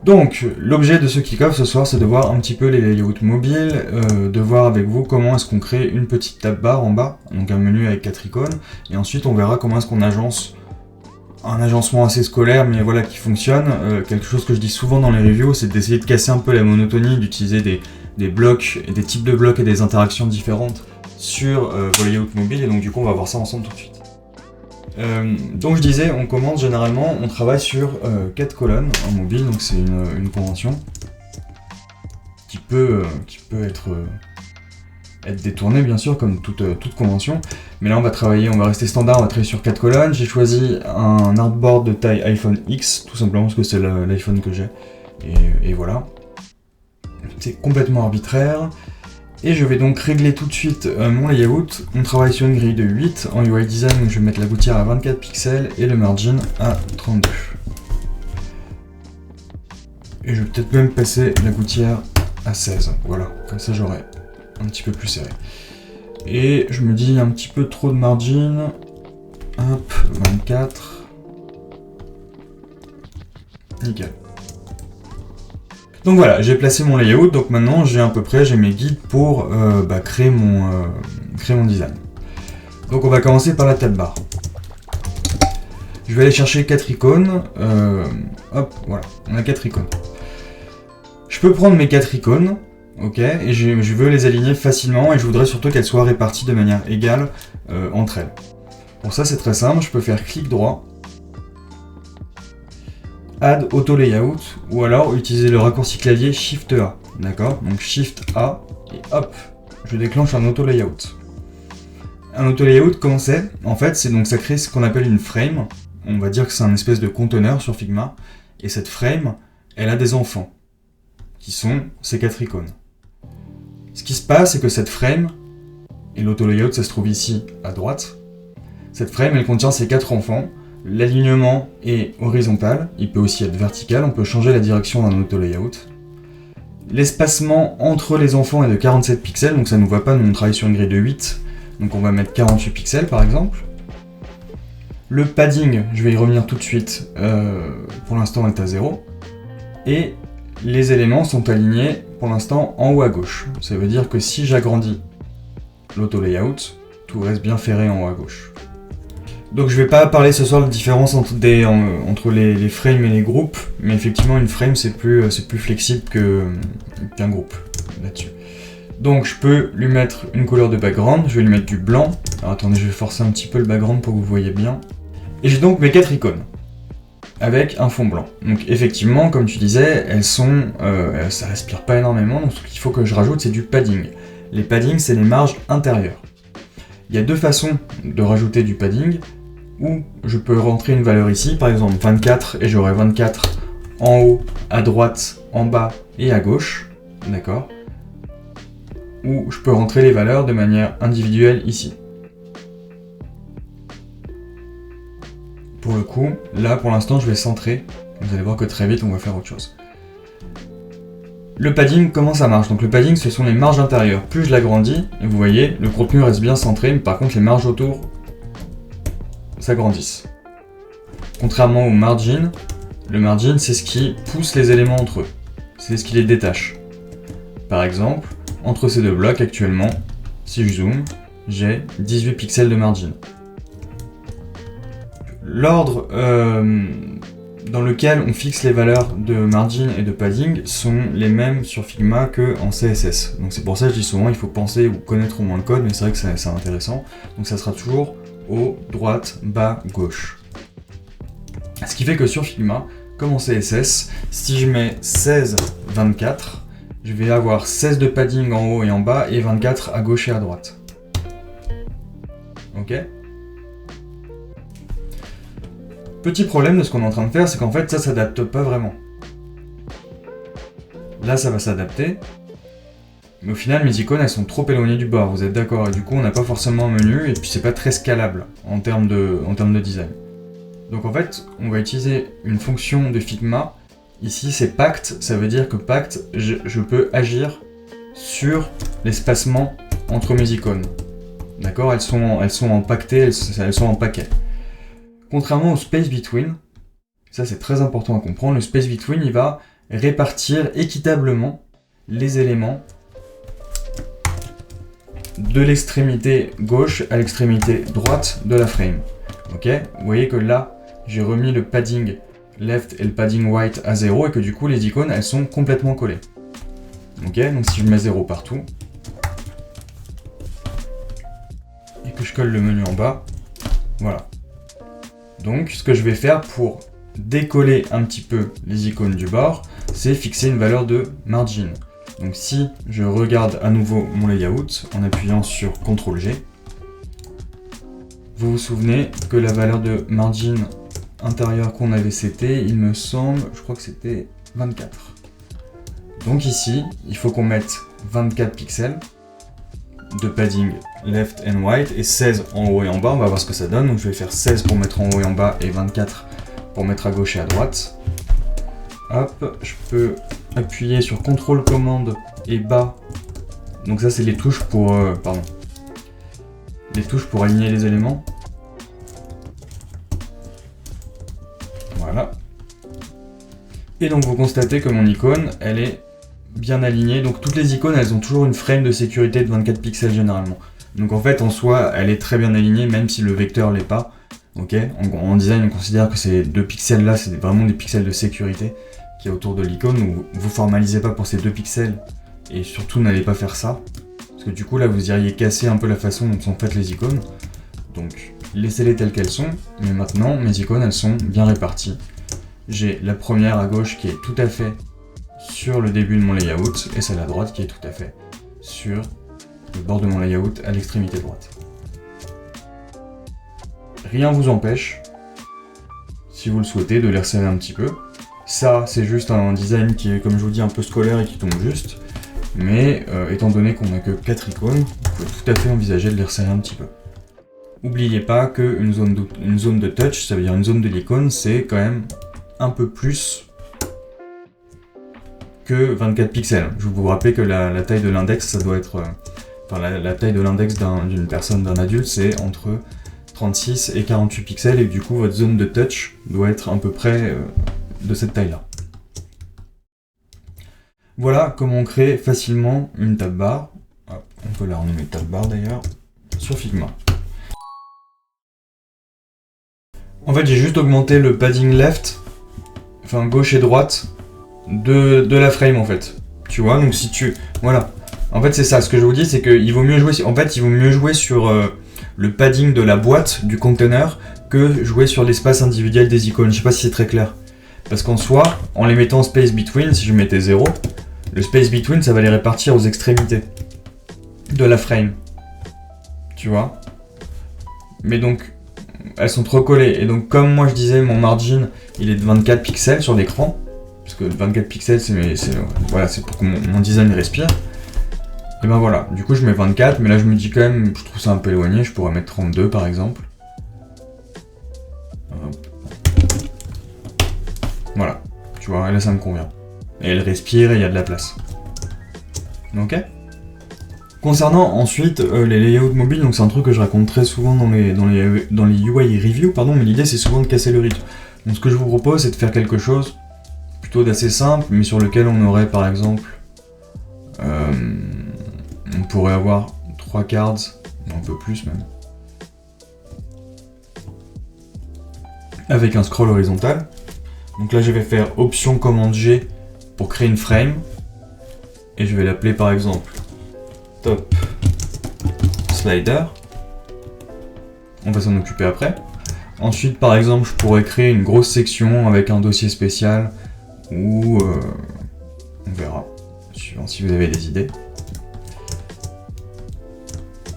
Donc, l'objet de ce kick-off ce soir, c'est de voir un petit peu les layouts mobiles, de voir avec vous comment est-ce qu'on crée une petite tab bar en bas, donc un menu avec 4 icônes, et ensuite on verra comment est-ce qu'on agence un agencement assez scolaire, mais voilà, qui fonctionne. Quelque chose que je dis souvent dans les reviews, c'est d'essayer de casser un peu la monotonie, d'utiliser des blocs, et des types de blocs et des interactions différentes sur vos layouts mobiles, et donc du coup on va voir ça ensemble tout de suite. Donc je disais, on commence généralement, on travaille sur 4 colonnes en mobile, donc c'est une convention qui peut être détournée bien sûr, comme toute convention, mais là on va rester standard, on va travailler sur 4 colonnes. J'ai choisi un artboard de taille iPhone X, tout simplement parce que c'est l'iPhone que j'ai, et voilà. C'est complètement arbitraire. Et je vais donc régler tout de suite mon layout. On travaille sur une grille de 8 en UI design, donc je vais mettre la gouttière à 24 pixels et le margin à 32. Et je vais peut-être même passer la gouttière à 16, voilà, comme ça j'aurai un petit peu plus serré. Et je me dis un petit peu trop de margin, hop, 24, nickel. Donc voilà, j'ai placé mon layout, donc maintenant j'ai mes guides pour créer mon design. Donc on va commencer par la tab bar. Je vais aller chercher 4 icônes, hop, voilà, on a 4 icônes. Je peux prendre mes 4 icônes, ok, et je veux les aligner facilement, et je voudrais surtout qu'elles soient réparties de manière égale entre elles. Pour ça c'est très simple, je peux faire clic droit, Add Auto Layout, ou alors utiliser le raccourci clavier Shift A, d'accord? Donc Shift A, et hop, je déclenche un Auto Layout. Un Auto Layout, comment c'est? En fait, ça crée ce qu'on appelle une frame, on va dire que c'est un espèce de conteneur sur Figma, et cette frame, elle a des enfants, qui sont ces 4 icônes. Ce qui se passe, c'est que cette frame, et l'Auto Layout, ça se trouve ici, à droite, cette frame, elle contient ces 4 enfants. L'alignement est horizontal, il peut aussi être vertical, on peut changer la direction d'un auto layout. L'espacement entre les enfants est de 47 pixels, donc ça ne nous va pas, nous on travaille sur une grille de 8, donc on va mettre 48 pixels par exemple. Le padding, je vais y revenir tout de suite, pour l'instant est à 0. Et les éléments sont alignés pour l'instant en haut à gauche. Ça veut dire que si j'agrandis l'auto layout, tout reste bien ferré en haut à gauche. Donc je vais pas parler ce soir de différence entre les frames et les groupes, mais effectivement une frame c'est plus flexible qu'un groupe là-dessus. Donc je peux lui mettre une couleur de background, je vais lui mettre du blanc. Alors attendez, je vais forcer un petit peu le background pour que vous voyez bien. Et j'ai donc mes 4 icônes, avec un fond blanc. Donc effectivement, comme tu disais, ça respire pas énormément, donc ce qu'il faut que je rajoute c'est du padding. Les paddings c'est les marges intérieures. Il y a deux façons de rajouter du padding, où je peux rentrer une valeur ici, par exemple 24, et j'aurai 24 en haut, à droite, en bas et à gauche, d'accord? Ou je peux rentrer les valeurs de manière individuelle ici. Pour le coup, là pour l'instant je vais centrer, vous allez voir que très vite on va faire autre chose. Le padding, comment ça marche? Donc le padding ce sont les marges intérieures, plus je l'agrandis, et vous voyez, le contenu reste bien centré, mais par contre les marges autour s'agrandissent. Contrairement au margin, le margin c'est ce qui pousse les éléments entre eux, c'est ce qui les détache. Par exemple, entre ces deux blocs actuellement, si je zoome, j'ai 18 pixels de margin. L'ordre dans lequel on fixe les valeurs de margin et de padding sont les mêmes sur Figma qu'en CSS. Donc c'est pour ça que je dis souvent il faut penser ou connaître au moins le code, mais c'est vrai que c'est intéressant. Donc ça sera toujours haut, droite, bas, gauche. Ce qui fait que sur Figma, comme en CSS, si je mets 16, 24, je vais avoir 16 de padding en haut et en bas et 24 à gauche et à droite. Ok ? Petit problème de ce qu'on est en train de faire, c'est qu'en fait ça s'adapte pas vraiment. Là ça va s'adapter, mais au final mes icônes elles sont trop éloignées du bord, vous êtes d'accord? Et du coup on n'a pas forcément un menu et puis c'est pas très scalable en termes de design. Donc en fait on va utiliser une fonction de Figma, ici c'est pact, ça veut dire que pact, je peux agir sur l'espacement entre mes icônes. D'accord? Elles sont empaquetées, elles sont en paquet. Contrairement au space between, ça c'est très important à comprendre, le space between il va répartir équitablement les éléments de l'extrémité gauche à l'extrémité droite de la frame. Ok, vous voyez que là, j'ai remis le padding left et le padding right à 0 et que du coup, les icônes, elles sont complètement collées. Ok, donc si je mets 0 partout et que je colle le menu en bas, voilà. Donc, ce que je vais faire pour décoller un petit peu les icônes du bord, c'est fixer une valeur de margin. Donc si je regarde à nouveau mon layout en appuyant sur CTRL-G, vous vous souvenez que la valeur de margin intérieur qu'on avait setée, il me semble, je crois que c'était 24. Donc ici, il faut qu'on mette 24 pixels de padding left and right et 16 en haut et en bas. On va voir ce que ça donne. Donc je vais faire 16 pour mettre en haut et en bas et 24 pour mettre à gauche et à droite. Hop, je peux appuyer sur CTRL commande et bas. Donc ça c'est les touches pour les touches pour aligner les éléments. Voilà. Et donc vous constatez que mon icône, elle est bien alignée. Donc toutes les icônes, elles ont toujours une frame de sécurité de 24 pixels généralement. Donc en fait, en soi, elle est très bien alignée, même si le vecteur l'est pas. Ok. En design, on considère que ces 2 pixels là, c'est vraiment des pixels de sécurité qui est autour de l'icône. Donc vous formalisez pas pour ces 2 pixels et surtout n'allez pas faire ça. Parce que du coup là, vous iriez casser un peu la façon dont sont faites les icônes. Donc laissez-les telles qu'elles sont. Mais maintenant, mes icônes, elles sont bien réparties. J'ai la première à gauche qui est tout à fait sur le début de mon layout et celle à droite qui est tout à fait sur le bord de mon layout à l'extrémité droite. Rien vous empêche, si vous le souhaitez, de les resserrer un petit peu. Ça, c'est juste un design qui est, comme je vous dis, un peu scolaire et qui tombe juste. Mais étant donné qu'on n'a que 4 icônes, vous pouvez tout à fait envisager de les resserrer un petit peu. N'oubliez pas qu'une zone de touch, ça veut dire une zone de l'icône, c'est quand même un peu plus que 24 pixels. Je vous rappelle que la taille de l'index, ça doit être... la taille de l'index d'une personne, d'un adulte, c'est entre 36 et 48 pixels, et du coup, votre zone de touch doit être à peu près de cette taille-là. Voilà comment on crée facilement une tab bar. Hop, on peut la renommer tab bar d'ailleurs, sur Figma. En fait, j'ai juste augmenté le padding left, enfin gauche et droite, de la frame en fait. Tu vois, donc si tu... Voilà. En fait, c'est ça. Ce que je vous dis, c'est qu'il vaut mieux jouer... En fait, il vaut mieux jouer sur le padding de la boîte, du container, que jouer sur l'espace individuel des icônes. Je sais pas si c'est très clair. Parce qu'en soi, en les mettant space between, si je mettais 0, le space between, ça va les répartir aux extrémités de la frame. Tu vois. Mais donc, elles sont trop collées. Et donc, comme moi je disais, mon margin, il est de 24 pixels sur l'écran. Parce que 24 pixels, voilà, c'est pour que mon design respire. Et ben voilà, du coup je mets 24, mais là je me dis quand même, je trouve ça un peu éloigné, je pourrais mettre 32 par exemple. Hop. Voilà, tu vois, et là ça me convient. Et elle respire et il y a de la place. Ok. Concernant ensuite les layouts mobiles, donc c'est un truc que je raconte très souvent dans les UI reviews, pardon, mais l'idée c'est souvent de casser le rythme. Donc ce que je vous propose c'est de faire quelque chose plutôt d'assez simple, mais sur lequel on aurait par exemple... on pourrait avoir 3 cards, un peu plus même, avec un scroll horizontal. Donc là je vais faire option commande G pour créer une frame, et je vais l'appeler par exemple top slider. On va s'en occuper après. Ensuite par exemple je pourrais créer une grosse section avec un dossier spécial, ou on verra, suivant si vous avez des idées.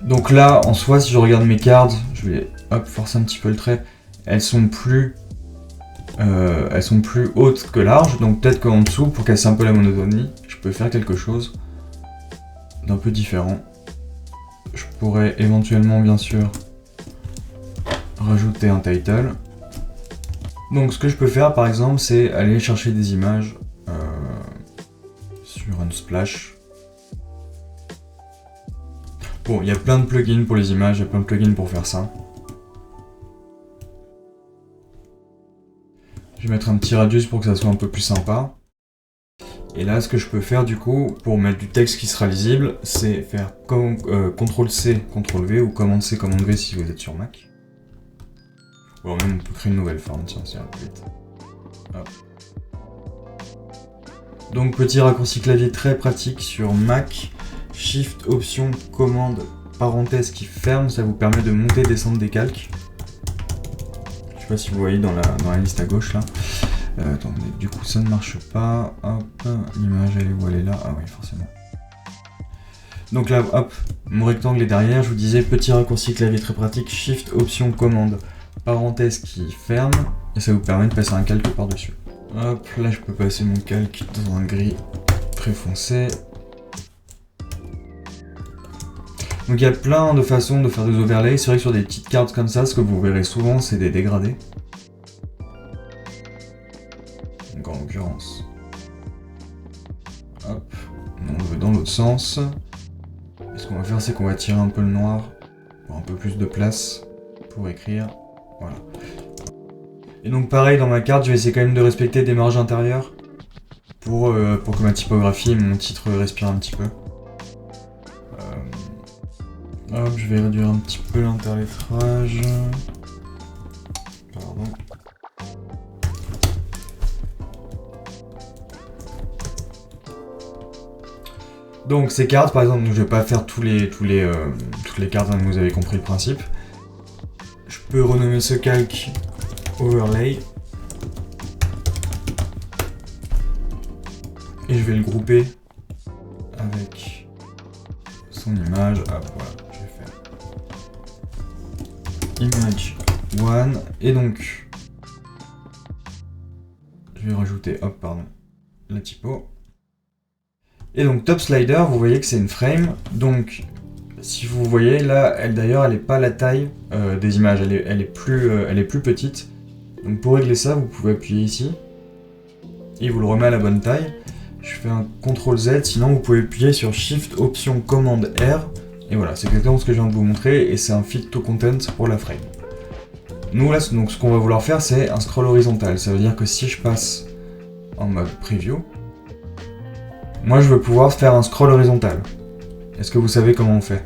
Donc là, en soi, si je regarde mes cards, je vais forcer un petit peu le trait, elles sont plus hautes que larges, donc peut-être qu'en dessous, pour casser un peu la monotonie, je peux faire quelque chose d'un peu différent. Je pourrais éventuellement, bien sûr, rajouter un title. Donc ce que je peux faire, par exemple, c'est aller chercher des images sur Unsplash. Bon, il y a plein de plugins pour les images, il y a plein de plugins pour faire ça. Je vais mettre un petit radius pour que ça soit un peu plus sympa. Et là, ce que je peux faire du coup, pour mettre du texte qui sera lisible, c'est faire CTRL-C, CTRL-V ou COMMAND-C, COMMAND-V si vous êtes sur Mac. Ou alors même on peut créer une nouvelle forme, tiens, c'est un peu vite. Hop. Donc petit raccourci clavier très pratique sur Mac, Shift, Option, Commande, parenthèse qui ferme, ça vous permet de monter et descendre des calques. Je sais pas si vous voyez dans la liste à gauche là. Attendez, du coup ça ne marche pas. Hop, l'image elle est où? Elle est là. Ah oui, forcément. Donc là, hop, mon rectangle est derrière. Je vous disais, petit raccourci clavier très pratique. Shift, Option, Commande, parenthèse qui ferme. Et ça vous permet de passer un calque par-dessus. Hop, là je peux passer mon calque dans un gris très foncé. Donc il y a plein de façons de faire des overlays. C'est vrai que sur des petites cartes comme ça, ce que vous verrez souvent, c'est des dégradés. Donc en l'occurrence, hop, on veut dans l'autre sens. Et ce qu'on va faire, c'est qu'on va tirer un peu le noir pour un peu plus de place pour écrire. Voilà. Et donc pareil, dans ma carte, je vais essayer quand même de respecter des marges intérieures pour que ma typographie et mon titre respirent un petit peu. Hop, je vais réduire un petit peu l'interlettrage. Pardon. Donc ces cartes, par exemple, je vais pas faire toutes les cartes, hein, vous avez compris le principe. Je peux renommer ce calque Overlay. Et je vais le grouper avec son image. Hop, voilà, je vais faire Image 1. Et donc, je vais rajouter, hop, pardon, la typo. Et donc top slider, vous voyez que c'est une frame, donc si vous voyez là, d'ailleurs elle n'est pas la taille des images, elle est plus petite. Donc pour régler ça, vous pouvez appuyer ici, et vous le remet à la bonne taille. Je fais un CTRL Z, sinon vous pouvez appuyer sur Shift, Option, Commande R, et voilà, c'est exactement ce que je viens de vous montrer, et c'est un fit to content pour la frame. Nous là, donc ce qu'on va vouloir faire, c'est un scroll horizontal, ça veut dire que si je passe en mode preview, moi je veux pouvoir faire un scroll horizontal. Est-ce que vous savez comment on fait?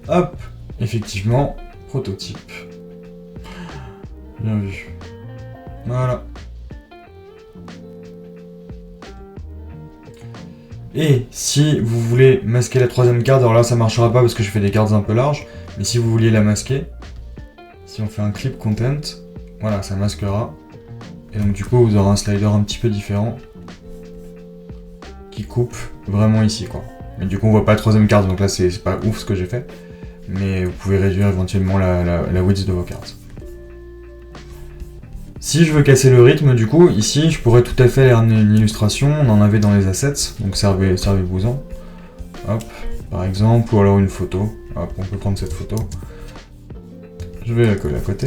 Hop, effectivement, prototype. Bien vu. Voilà. Et si vous voulez masquer la troisième carte, alors là ça marchera pas parce que je fais des cartes un peu larges, mais si vous vouliez la masquer, si on fait un clip content, voilà, ça masquera. Et donc du coup vous aurez un slider un petit peu différent qui coupe vraiment ici quoi. Mais du coup on voit pas la troisième carte, donc là c'est pas ouf ce que j'ai fait. Mais vous pouvez réduire éventuellement la width de vos cartes. Si je veux casser le rythme, du coup, ici, je pourrais tout à fait faire une illustration, on en avait dans les assets, donc servez-vous-en. Hop, par exemple, ou alors une photo. Hop, on peut prendre cette photo. Je vais la coller à côté.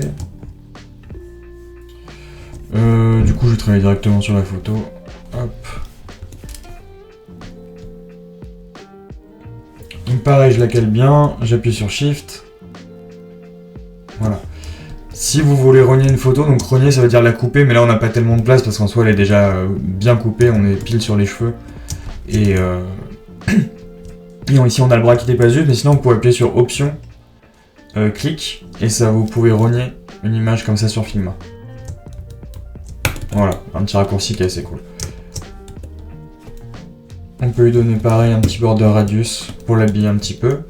Du coup, je vais travailler directement sur la photo. Hop. Donc pareil, je la cale bien, j'appuie sur Shift. Voilà. Si vous voulez rogner une photo, donc rogner ça veut dire la couper, mais là on n'a pas tellement de place parce qu'en soi elle est déjà bien coupée, on est pile sur les cheveux. Et ici on a le bras qui dépasse juste, mais sinon vous pouvez appuyer sur Option, clic, et ça vous pouvez rogner une image comme ça sur Figma. Voilà, un petit raccourci qui est assez cool. On peut lui donner pareil un petit border radius pour l'habiller un petit peu.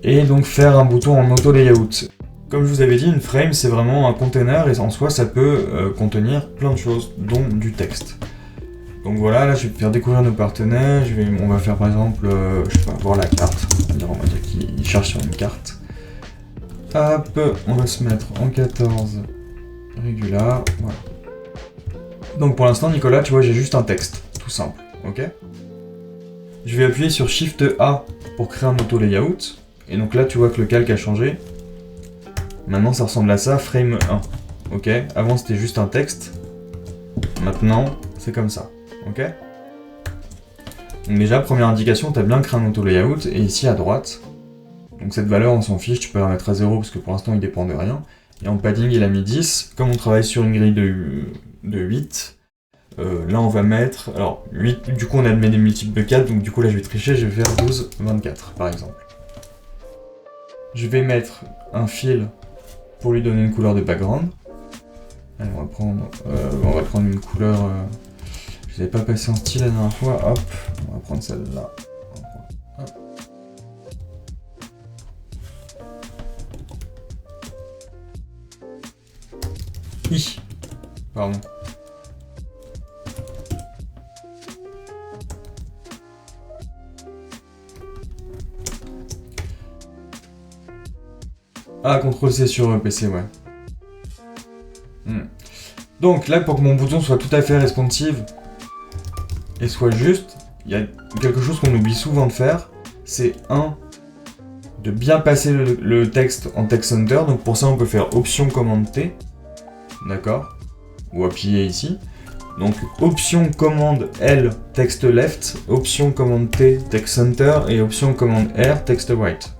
Et donc faire un bouton en auto layout. Comme je vous avais dit, une frame c'est vraiment un container et en soi ça peut contenir plein de choses, dont du texte. Donc voilà, là je vais faire découvrir nos partenaires, on va faire par exemple, je sais pas, voir la carte, on va dire qu'il cherche sur une carte. Hop, on va se mettre en 14 regular, voilà. Donc pour l'instant Nicolas, tu vois j'ai juste un texte, tout simple, ok? Je vais appuyer sur Shift A pour créer un auto layout. Et donc là, tu vois que le calque a changé. Maintenant, ça ressemble à ça, frame 1. Ok? Avant, c'était juste un texte. Maintenant, c'est comme ça. Ok? Donc déjà, première indication, tu as bien créé un auto-layout. Et ici, à droite, donc cette valeur, on s'en fiche, tu peux la mettre à 0 parce que pour l'instant, il dépend de rien. Et en padding, il a mis 10. Comme on travaille sur une grille de 8, là on va mettre... Alors, 8, du coup on admet des multiples de 4, donc du coup là je vais tricher, je vais faire 12, 24 par exemple. Je vais mettre un fil pour lui donner une couleur de background. Allez, on va prendre une couleur... je ne l'avais pas passé en style la dernière fois, hop, on va prendre celle-là. Pardon. Ah, CTRL-C sur PC, ouais. Donc là, pour que mon bouton soit tout à fait responsive et soit juste, il y a quelque chose qu'on oublie souvent de faire, c'est de bien passer le texte en text center. Donc pour ça, on peut faire Option Commande T, d'accord, ou appuyer ici. Donc Option Commande L Text Left, Option Commande T Text Center et Option Commande R Text Right.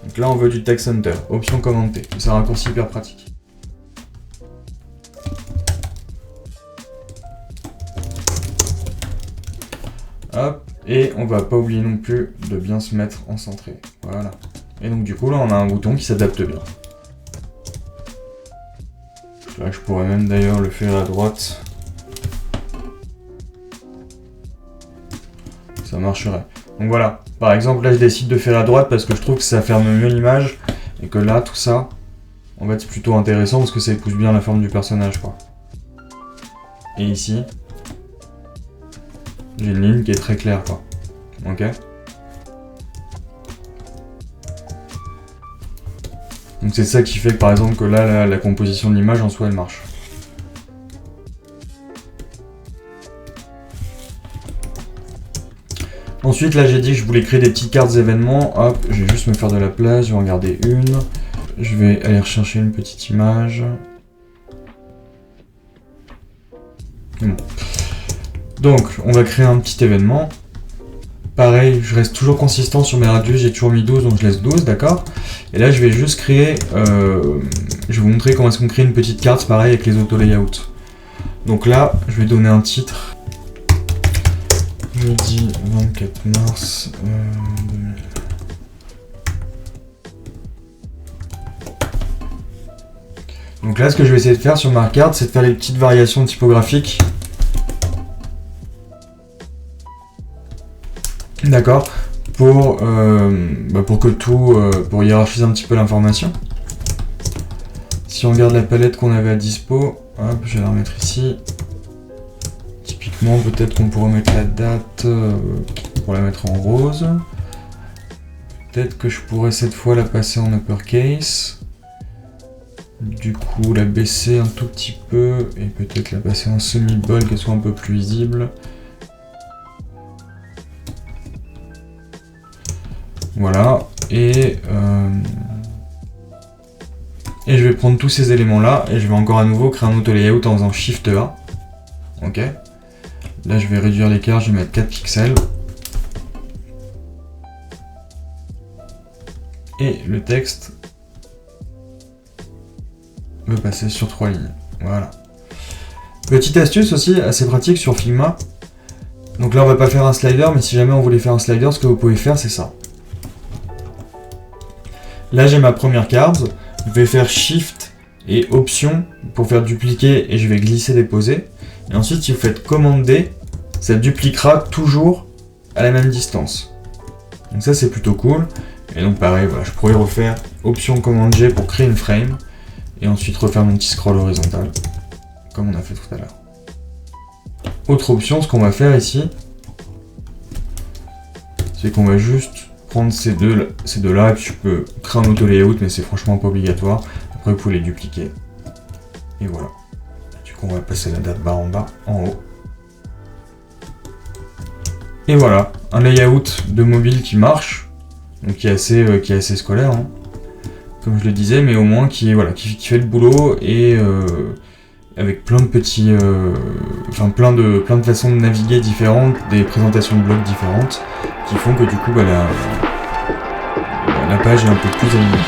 Donc là, on veut du text center, Option Commande T. C'est un raccourci hyper pratique. Hop, et on va pas oublier non plus de bien se mettre en centré. Voilà. Et donc du coup là on a un bouton qui s'adapte bien. Là je pourrais même d'ailleurs le faire à droite. Ça marcherait. Donc voilà. Par exemple là je décide de faire à droite parce que je trouve que ça ferme mieux l'image. Et que là tout ça, en fait c'est plutôt intéressant parce que ça épouse bien la forme du personnage quoi. Et ici, j'ai une ligne qui est très claire quoi. Ok. Donc c'est ça qui fait que par exemple que là la composition de l'image en soi elle marche. Ensuite là j'ai dit que je voulais créer des petites cartes événements. Hop, je vais juste me faire de la place, je vais en garder une. Je vais aller rechercher une petite image. Bon. Donc on va créer un petit événement. Pareil, je reste toujours consistant sur mes radius, j'ai toujours mis 12, donc je laisse 12, d'accord. Et là, je vais juste créer, je vais vous montrer comment est-ce qu'on crée une petite carte, pareil, avec les auto-layouts. Donc là, je vais donner un titre. Jeudi 24 mars 2000. Donc là, ce que je vais essayer de faire sur ma carte, c'est de faire les petites variations typographiques. D'accord, pour que tout, pour hiérarchiser un petit peu l'information. Si on regarde la palette qu'on avait à dispo, hop, je vais la remettre ici. Typiquement, peut-être qu'on pourrait mettre la date pour la mettre en rose. Peut-être que je pourrais cette fois la passer en uppercase. Du coup, la baisser un tout petit peu et peut-être la passer en semi-bold, qu'elle soit un peu plus visible. Voilà, et je vais prendre tous ces éléments là et je vais encore à nouveau créer un auto layout en faisant Shift A. Ok. Là je vais réduire l'écart, je vais mettre 4 pixels. Et le texte va passer sur 3 lignes. Voilà. Petite astuce aussi assez pratique sur Figma. Donc là on va pas faire un slider, mais si jamais on voulait faire un slider, ce que vous pouvez faire c'est ça. Là j'ai ma première carte, je vais faire Shift et Option pour faire dupliquer et je vais glisser déposer. Et ensuite si vous faites Commande D, ça dupliquera toujours à la même distance. Donc ça c'est plutôt cool. Et donc pareil, voilà, je pourrais refaire Option Commande G pour créer une frame. Et ensuite refaire mon petit scroll horizontal, comme on a fait tout à l'heure. Autre option, ce qu'on va faire ici, c'est qu'on va juste prendre ces deux là, et puis je peux créer un auto layout, mais c'est franchement pas obligatoire. Après vous pouvez les dupliquer. Et voilà. Du coup on va passer la date barre en bas, en haut. Et voilà, un layout de mobile qui marche, donc qui est assez scolaire, hein, comme je le disais, mais au moins qui fait le boulot et avec plein de petits, plein de façons de naviguer différentes, des présentations de blocs différentes, qui font que du coup la page est un peu plus animée.